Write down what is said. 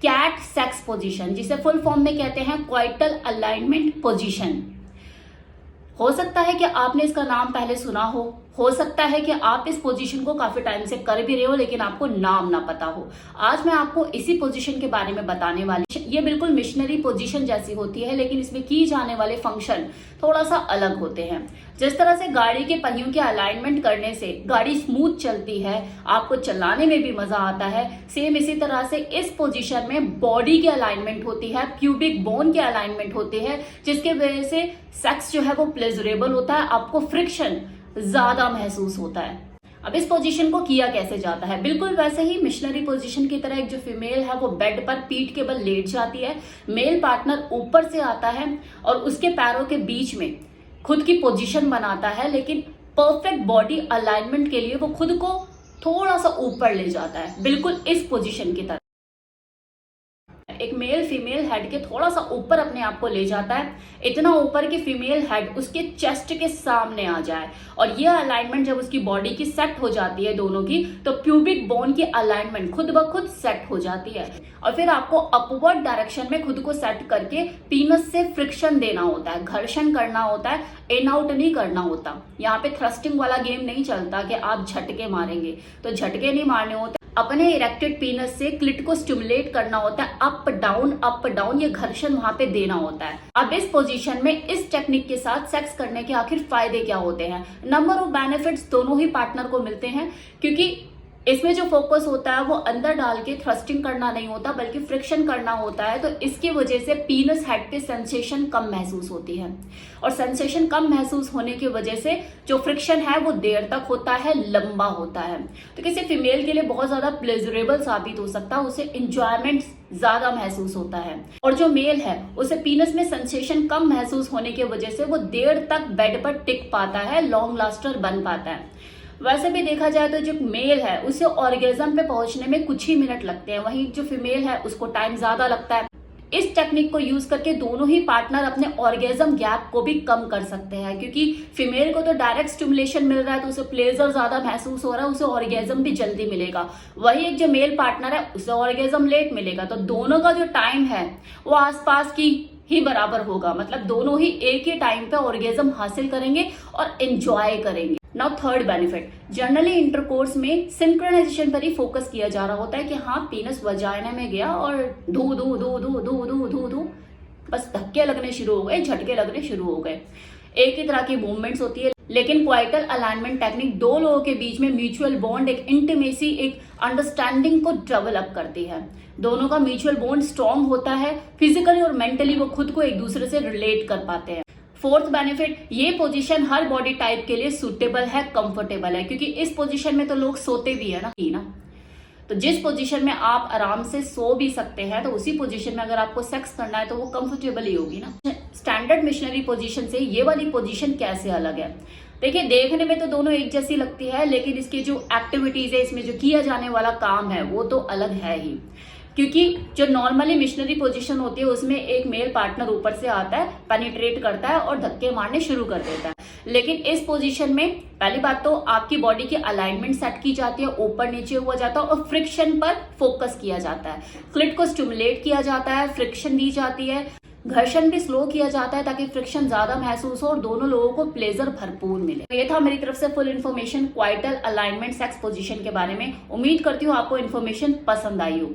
Cat sex position, जिसे full form में कहते हैं क्वाइटल अलाइनमेंट पोजीशन। हो सकता है कि आपने इसका नाम पहले सुना हो सकता है कि आप इस पोजीशन को काफी टाइम से कर भी रहे हो लेकिन आपको नाम ना पता हो। आज मैं आपको इसी पोजीशन के बारे में बताने वाली। ये बिल्कुल मिशनरी पोजीशन जैसी होती है, लेकिन इसमें की जाने वाले फंक्शन थोड़ा सा अलग होते हैं। जिस तरह से गाड़ी के पहियों के अलाइनमेंट करने से गाड़ी स्मूथ चलती है, आपको चलाने में भी मजा आता है, सेम इसी तरह से इस पोजीशन में बॉडी की अलाइनमेंट होती है, प्यूबिक बोन के अलाइनमेंट होते हैं, जिसके वजह से सेक्स जो है वो प्लेजरेबल होता है, आपको फ्रिक्शन ज्यादा महसूस होता है। अब इस पोजीशन को किया कैसे जाता है? बिल्कुल वैसे ही मिशनरी पोजीशन की तरह एक जो फीमेल है वो बेड पर पीठ के बल लेट जाती है, मेल पार्टनर ऊपर से आता है और उसके पैरों के बीच में खुद की पोजीशन बनाता है, लेकिन परफेक्ट बॉडी अलाइनमेंट के लिए वो खुद को थोड़ा सा ऊपर ले जाता है, बिल्कुल इस पोजीशन की तरह। एक मेल फीमेल हेड के थोड़ा सा ऊपर अपने आप को ले जाता है, इतना ऊपर कि फीमेल हेड उसके चेस्ट के सामने आ जाए। और ये अलाइनमेंट जब उसकी बॉडी की सेट हो जाती है दोनों की, तो प्यूबिक बोन की अलाइनमेंट खुद ब खुद सेट हो जाती है। और फिर आपको अपवर्ड डायरेक्शन में खुद को सेट करके पीनस से फ्रिक्शन देना होता है, घर्षण करना होता है, इन आउट नहीं करना होता। यहाँ पे थ्रस्टिंग वाला गेम नहीं चलता कि आप झटके मारेंगे, तो झटके नहीं मारने होते। अपने इरेक्टेड पीनस से क्लिट को स्टिमुलेट करना होता है, अप डाउन, ये घर्षण वहां पे देना होता है। अब इस पोजीशन में इस टेक्निक के साथ सेक्स करने के आखिर फायदे क्या होते हैं? नंबर ऑफ बेनिफिट्स दोनों ही पार्टनर को मिलते हैं, क्योंकि इसमें जो फोकस होता है वो अंदर डाल के थ्रस्टिंग करना नहीं होता बल्कि फ्रिक्शन करना होता है। तो इसकी वजह से पीनस हेड पे सेंसेशन कम महसूस होती है, और सेंसेशन कम महसूस होने की वजह से जो फ्रिक्शन है वो देर तक होता है, लंबा होता है। तो किसी फीमेल के लिए बहुत ज्यादा प्लेजरेबल साबित हो सकता है, उसे इंजॉयमेंट ज्यादा महसूस होता है। और जो मेल है उसे पीनस में सेंसेशन कम महसूस होने की वजह से वो देर तक बेड पर टिक पाता है, लॉन्ग लास्टर बन पाता है। वैसे भी देखा जाए तो जो मेल है उसे ऑर्गेजम पे पहुंचने में कुछ ही मिनट लगते हैं, वहीं जो फीमेल है उसको टाइम ज्यादा लगता है। इस टेक्निक को यूज करके दोनों ही पार्टनर अपने ऑर्गेजम गैप को भी कम कर सकते हैं, क्योंकि फीमेल को तो डायरेक्ट स्टिमुलेशन मिल रहा है तो उसे प्लेजर ज्यादा महसूस हो रहा है, उसे ऑर्गेजम भी जल्दी मिलेगा। वही एक जो मेल पार्टनर है उसे ऑर्गेजम लेट मिलेगा, तो दोनों का जो टाइम है वो आसपास की ही बराबर होगा, मतलब दोनों ही एक ही टाइम पे ऑर्गेजम हासिल करेंगे और एंजॉय करेंगे। Now third benefit, generally intercourse में सिंक्रोनाइजेशन पर ही फोकस किया जा रहा होता है कि हाँ पीनस वजाइना में गया और धू धू धू धू धू धू धू धू, बस धक्के लगने शुरू हो गए, झटके लगने शुरू हो गए, एक ही तरह की मूवमेंट्स होती है। लेकिन क्वाइटल अलाइनमेंट टेक्निक दो लोगों के बीच में म्यूचुअल बॉन्ड, एक इंटीमेसी, एक अंडरस्टैंडिंग को डेवलप करती है। दोनों का म्यूचुअल बॉन्ड स्ट्रांग होता है, फिजिकली और मेंटली वो खुद को एक दूसरे से रिलेट कर पाते हैं। फोर्थ बेनिफिट, ये पोजीशन हर बॉडी टाइप के लिए सूटेबल है, कंफर्टेबल है, क्योंकि इस पोजीशन में तो लोग सोते भी है ना। तो जिस पोजीशन में आप आराम से सो भी सकते हैं, तो उसी पोजीशन में अगर आपको सेक्स करना है तो वो कंफर्टेबल ही होगी ना। स्टैंडर्ड मिशनरी पोजीशन से ये वाली पोजीशन कैसे अलग है? देखिए, देखने में तो दोनों एक जैसी लगती है, लेकिन इसकी जो एक्टिविटीज है, इसमें जो किया जाने वाला काम है वो तो अलग है ही। क्योंकि जो नॉर्मली मिशनरी पोजीशन होती है उसमें एक मेल पार्टनर ऊपर से आता है, पेनिट्रेट करता है और धक्के मारने शुरू कर देता है। लेकिन इस पोजीशन में पहली बात तो आपकी बॉडी की अलाइनमेंट सेट की जाती है, ऊपर नीचे हुआ जाता है और फ्रिक्शन पर फोकस किया जाता है। क्लिट को स्टिमुलेट किया जाता है, फ्रिक्शन दी जाती है, घर्षण भी स्लो किया जाता है ताकि फ्रिक्शन ज्यादा महसूस हो और दोनों लोगों को प्लेजर भरपूर मिले। तो ये था मेरी तरफ से full information क्वाइटल alignment sex position के बारे में। उम्मीद करती हूँ आपको इन्फॉर्मेशन पसंद आई हो।